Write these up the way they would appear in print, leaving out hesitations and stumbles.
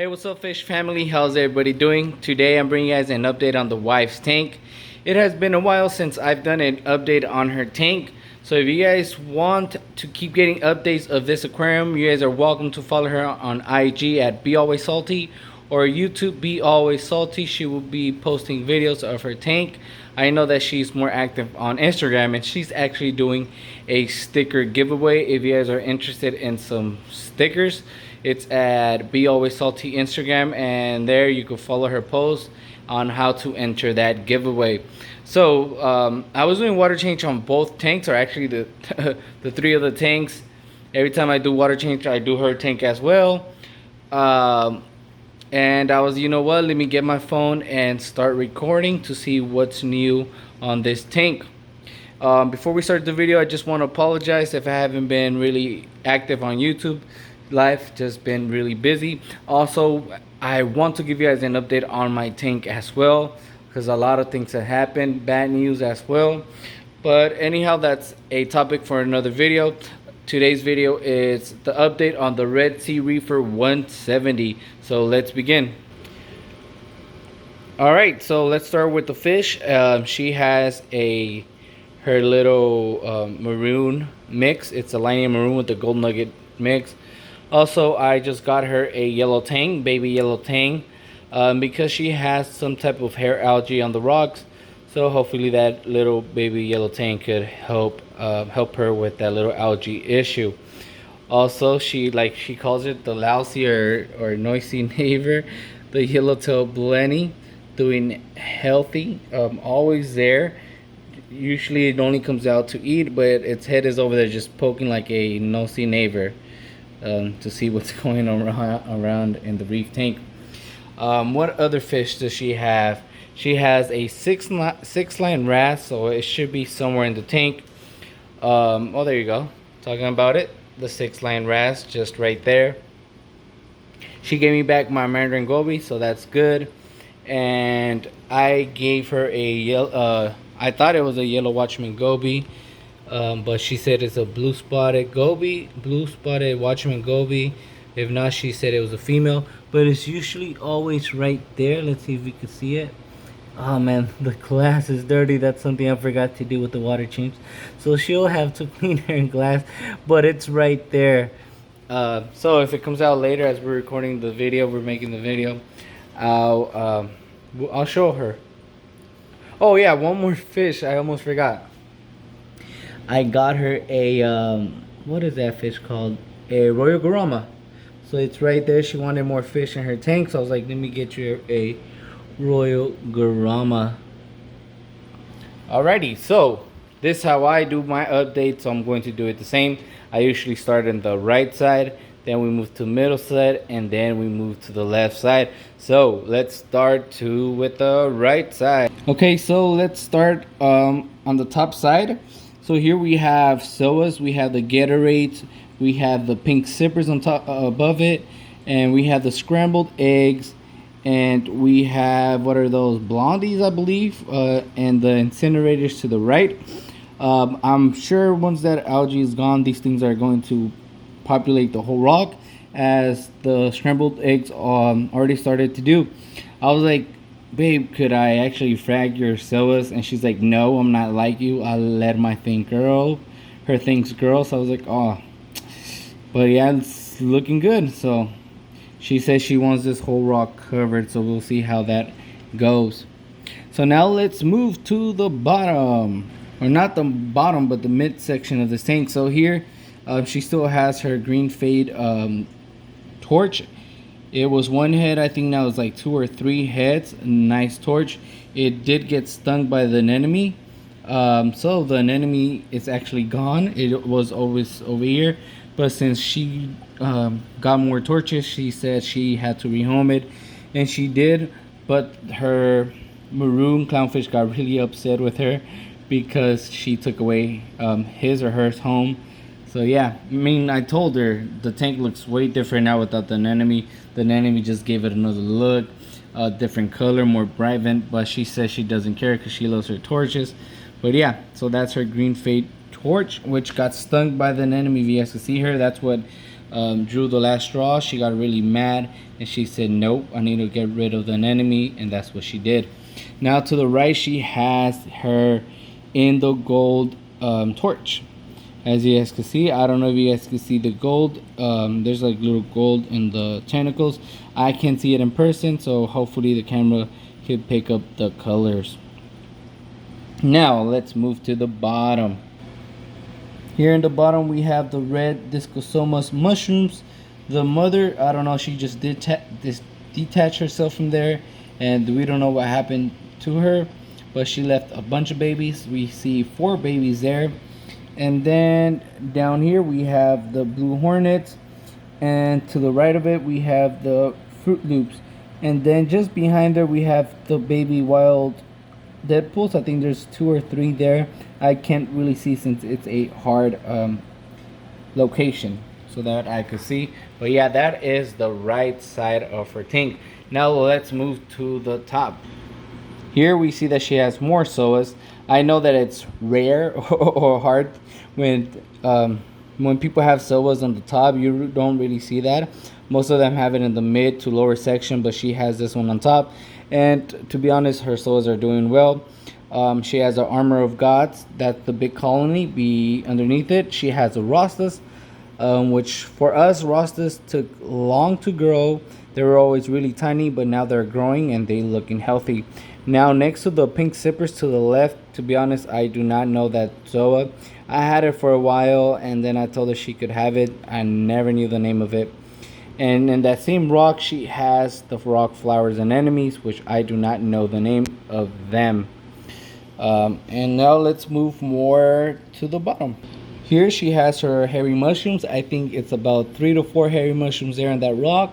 Hey, what's up, fish family? How's everybody doing? Today I'm bringing you guys an update on the wife's tank. It has been a while since I've done an update on her tank, so if you guys want to keep getting updates of this aquarium, you guys are welcome to follow her on IG at Be Always Salty or YouTube Be Always Salty. She will be posting videos of her tank. I know that she's more active on Instagram, and she's actually doing a sticker giveaway. If you guys are interested in some stickers, it's at Be Always Salty Instagram, and there you can follow her post on how to enter that giveaway. So I was doing water change on both tanks, or actually the the three of the tanks. Every time I do water change, I do her tank as well. And I was, you know what, let me get my phone and start recording to see what's new on this tank. Before we start the video, I just want to apologize if I haven't been really active on YouTube. Life just been really busy. Also, I want to give you guys an update on my tank as well, because a lot of things have happened, bad news as well. But anyhow, that's a topic for another video. Today's video is the update on the Red Sea Reefer 170. So let's begin. All right, so let's start with the fish. She has her little maroon mix. It's a Linear Maroon with the gold nugget mix. Also, I just got her a yellow tang, baby yellow tang, because she has some type of hair algae on the rocks. So hopefully that little baby yellow tang could help her with that little algae issue. Also, she calls it the lousy or noisy neighbor, the yellowtail blenny, doing healthy, always there. Usually it only comes out to eat, but its head is over there just poking like a nosy neighbor, to see what's going on around in the reef tank. What other fish does she have? She has a six line wrasse, so it should be somewhere in the tank. Oh, there you go. Talking about it. The 6-line wrasse, just right there. She gave me back my Mandarin goby, so that's good. And I gave her a yellow. I thought it was a yellow Watchman goby, but she said it's a blue spotted Watchman goby. If not, she said it was a female, but it's usually always right there. Let's see if we can see it. Oh man, the glass is dirty. That's something I forgot to do with the water change, so she'll have to clean her glass, but it's right there. So if it comes out later as we're recording the video, we're making the video, I'll show her. Oh yeah, one more fish I almost forgot. I got her a what is that fish called? A Royal Garama. So it's right there. She wanted more fish in her tank, so I was like, let me get you a Royal Garama. Alrighty, so this is how I do my update, so I'm going to do it the same. I usually start on the right side, then we move to the middle side, and then we move to the left side. So let's start with the right side. Okay, so let's start on the top side. So here we have psoas, we have the Gatorades, we have the pink sippers on top above it, and we have the scrambled eggs, and we have, what are those, blondies, I believe, and the incinerators to the right. I'm sure once that algae is gone, these things are going to populate the whole rock, as the scrambled eggs already started to do. I was like, babe, could I actually frag your psoas? And she's like, no, I'm not like you. I let my thing grow, her things grow. So I was like, oh, but yeah, it's looking good. So she says she wants this whole rock covered, so we'll see how that goes. So now let's move to the bottom, or not the bottom, but the mid section of this tank. So here, she still has her green fade torch. It was one head, I think now it's like 2 or 3 heads. Nice torch. It did get stung by the anemone. So the anemone is actually gone. It was always over here, but since she got more torches, she said she had to rehome it, and she did. But her maroon clownfish got really upset with her because she took away his or her home. So yeah, I mean, I told her the tank looks way different now without the anemone. The anemone just gave it another look, a different color, more vibrant, but she says she doesn't care because she loves her torches. But yeah, so that's her green fade torch, which got stung by the anemone. If you guys can see her, that's what drew the last straw. She got really mad and she said, nope, I need to get rid of the enemy, and that's what she did. Now to the right, she has her in the gold torch. As you guys can see, I don't know if you guys can see the gold. There's like little gold in the tentacles. I can't see it in person, so hopefully the camera could pick up the colors. Now let's move to the bottom. Here in the bottom we have the red Discosomas mushrooms. The mother, I don't know, she just detached herself from there, and we don't know what happened to her, but she left a bunch of babies. We see 4 babies there. And then down here we have the blue hornets, and to the right of it we have the Fruit Loops, and then just behind there we have the baby wild Deadpools. I think there's 2 or 3 there. I can't really see since it's a hard location so that I could see. But yeah, that is the right side of her tank. Now let's move to the top. Here we see that she has more psoas. I know that it's rare or hard when people have psoas on the top. You don't really see that. Most of them have it in the mid to lower section, but she has this one on top. And to be honest, her psoas are doing well. She has an armor of gods. That's the big colony. Be underneath it, she has a rostas, which for us, rostas took long to grow. They were always really tiny, but now they're growing and they looking healthy. Now next to the pink zippers to the left, to be honest, I do not know that Zoa. I had it for a while and then I told her she could have it. I never knew the name of it. And in that same rock, she has the rock flowers and enemies, which I do not know the name of them. And now let's move more to the bottom. Here she has her hairy mushrooms. I think it's about 3 to 4 hairy mushrooms there in that rock.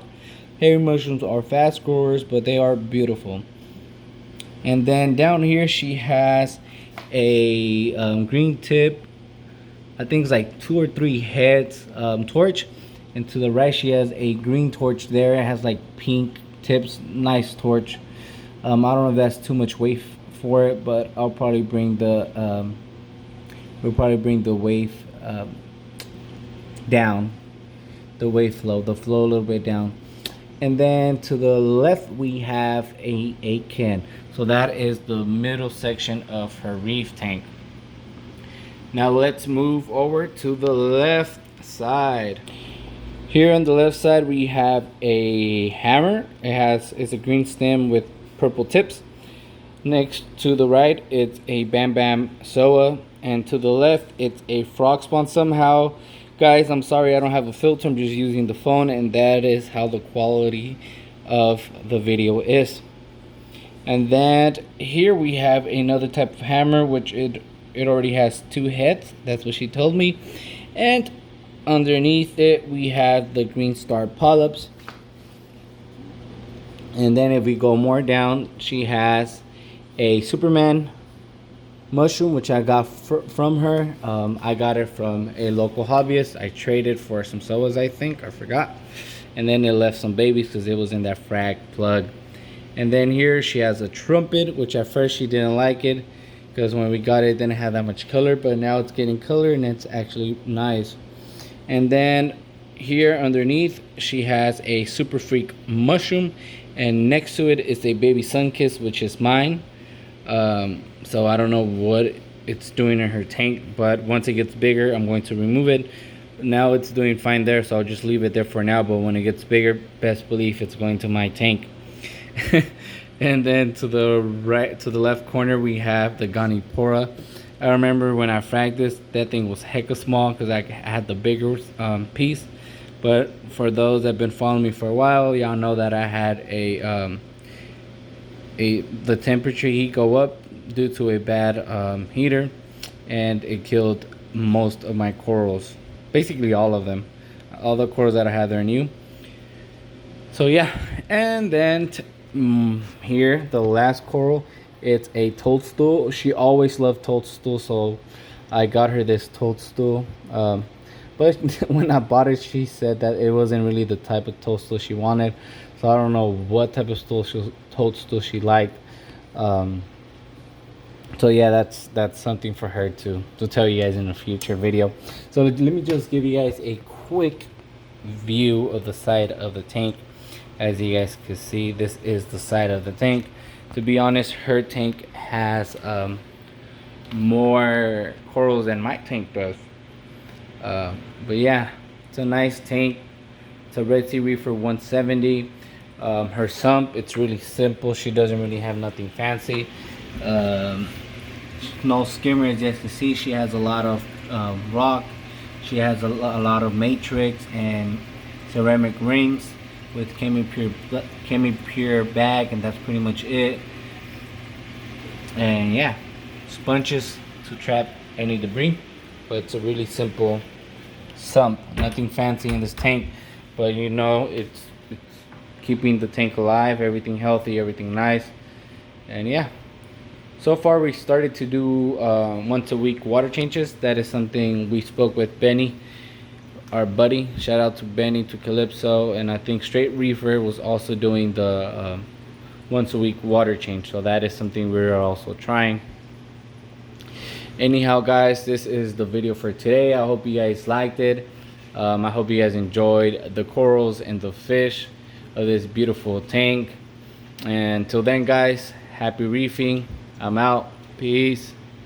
Hairy mushrooms are fast growers, but they are beautiful. And then down here she has a green tip. I think it's like 2 or 3 heads torch. And to the right she has a green torch there. It has like pink tips. Nice torch. I don't know if that's too much weight for it, but I'll probably bring the wave down. The wave flow. The flow a little bit down. And then to the left we have a can. So that is the middle section of her reef tank. Now let's move over to the left side. Here on the left side we have a hammer. It's a green stem with purple tips. Next to the right it's a Bam Bam Soa, and to the left it's a frog spawn. Somehow, guys, I'm sorry I don't have a filter, I'm just using the phone, and that is how the quality of the video is. And then here we have another type of hammer, which it already has 2 heads. That's what she told me. And underneath it we have the green star polyps. And then if we go more down, she has a Superman mushroom, which I got from her. I got it from a local hobbyist. I traded for some psoas, I think, I forgot. And then it left some babies because it was in that frag plug. And then here she has a trumpet, which at first she didn't like it because when we got it, it didn't have that much color, but now it's getting color and it's actually nice. And then here underneath she has a super freak mushroom, and next to it is a baby sunkiss, which is mine. So I don't know what it's doing in her tank, but once it gets bigger I'm going to remove it. Now it's doing fine there, so I'll just leave it there for now, but when it gets bigger, best believe it's going to my tank. And then to the right, to the left corner, we have the Ganipora. I remember when I fragged this, that thing was hecka small because I had the bigger piece. But for those that have been following me for a while, y'all know that I had the temperature heat go up due to a bad heater, and it killed most of my corals, basically all of them. All the corals that I had there new. So yeah, and then here the last coral, it's a toadstool. She always loved toadstool, so I got her this toadstool. But when I bought it, she said that it wasn't really the type of toadstool she wanted, so I don't know what type of toadstool she liked. So yeah, that's something for her to tell you guys in a future video. So let me just give you guys a quick view of the side of the tank. As you guys can see, this is the side of the tank. To be honest, her tank has more corals than my tank does. But yeah, it's a nice tank. It's a Red Sea Reefer 170. Her sump, it's really simple. She doesn't really have nothing fancy. No skimmer, as you can see. She has a lot of rock. She has a lot of matrix and ceramic rings with Chemi-Pure bag, and that's pretty much it. And yeah, sponges to trap any debris. But it's a really simple sump. Nothing fancy in this tank, but you know, it's keeping the tank alive, everything healthy, everything nice. And yeah, so far we started to do once a week water changes. That is something we spoke with Benny, our buddy. Shout out to Benny, to Calypso, and I think Straight Reefer was also doing the once a week water change. So that is something we're also trying. Anyhow, guys, this is the video for today. I hope you guys liked it. I hope you guys enjoyed the corals and the fish of this beautiful tank. And until then, guys, happy reefing. I'm out. Peace.